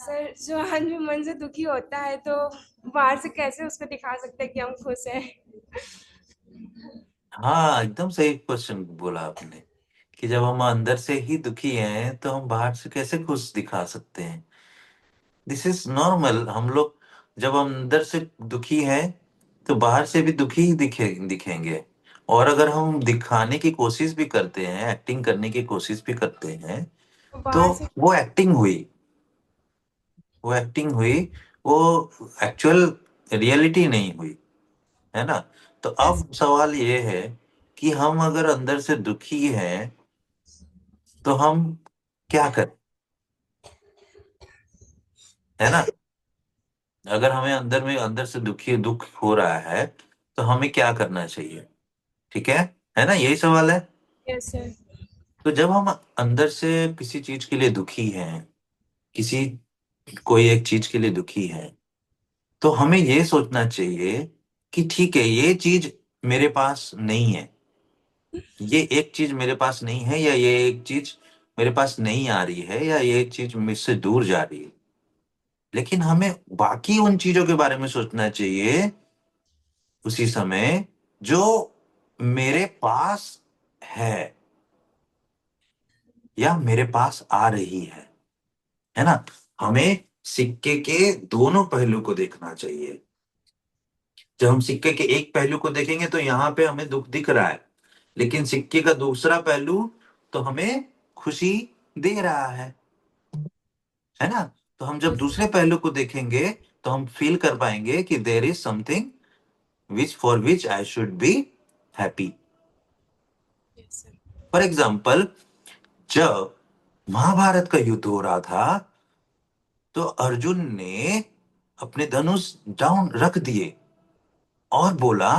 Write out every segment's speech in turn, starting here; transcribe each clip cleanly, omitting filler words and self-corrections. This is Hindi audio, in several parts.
सर जो आदमी मन से दुखी होता है तो बाहर से कैसे उसको दिखा सकते हैं कि हम खुश हैं। हाँ, एकदम सही क्वेश्चन बोला आपने कि जब हम अंदर से ही दुखी हैं तो हम बाहर से कैसे खुश दिखा सकते हैं। This is normal. हम लोग जब हम अंदर से दुखी हैं तो बाहर से भी दुखी ही दिखेंगे। और अगर हम दिखाने की कोशिश भी करते हैं, एक्टिंग करने की कोशिश भी करते हैं, तो तो बाहर से वो एक्टिंग हुई। वो एक्टिंग हुई। वो एक्चुअल रियलिटी नहीं हुई, है ना। तो कैसे। अब सवाल ये है कि हम अगर अंदर से दुखी हैं तो हम क्या करें, है ना। अगर हमें अंदर से दुख हो रहा है तो हमें क्या करना चाहिए। ठीक है ना, यही सवाल है। Yes sir. तो जब हम अंदर से किसी चीज के लिए दुखी हैं, किसी कोई एक चीज के लिए दुखी हैं, तो हमें ये सोचना चाहिए कि ठीक है, ये चीज मेरे पास नहीं है। ये एक चीज मेरे पास नहीं है, या ये एक चीज मेरे पास नहीं आ रही है, या ये एक चीज मुझसे दूर जा रही है। लेकिन हमें बाकी उन चीजों के बारे में सोचना चाहिए उसी समय जो मेरे पास है या मेरे पास आ रही है ना। हमें सिक्के के दोनों पहलू को देखना चाहिए। जब हम सिक्के के एक पहलू को देखेंगे तो यहाँ पे हमें दुख दिख रहा है, लेकिन सिक्के का दूसरा पहलू तो हमें खुशी दे रहा है ना। तो हम जब दूसरे पहलू को देखेंगे तो हम फील कर पाएंगे कि there is something which for which I should be happy. Yes sir. For example, जब महाभारत का युद्ध हो रहा था तो अर्जुन ने अपने धनुष डाउन रख दिए और बोला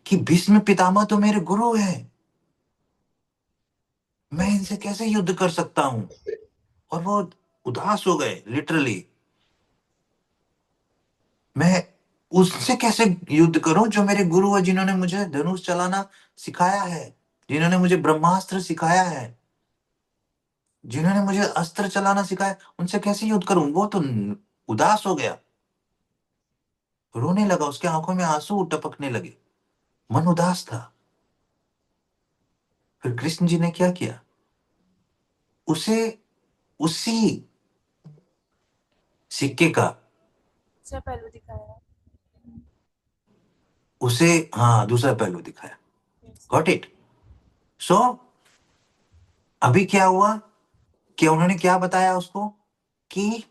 कि भीष्म पितामह तो मेरे गुरु हैं, मैं यस इनसे कैसे युद्ध कर सकता हूं। और वो उदास हो गए लिटरली। मैं उससे कैसे युद्ध करूं जो मेरे गुरु है, जिन्होंने मुझे धनुष चलाना सिखाया है, जिन्होंने मुझे ब्रह्मास्त्र सिखाया है, जिन्होंने मुझे अस्त्र चलाना सिखाया, उनसे कैसे युद्ध करूं। वो तो उदास हो गया, रोने लगा, उसके आंखों में आंसू टपकने लगे, मन उदास था। फिर कृष्ण जी ने क्या किया, उसे उसी सिक्के का, अच्छा पहलू दिखाया। उसे, हाँ, दूसरा पहलू दिखाया। Yes got it. सो अभी क्या हुआ कि उन्होंने क्या बताया उसको कि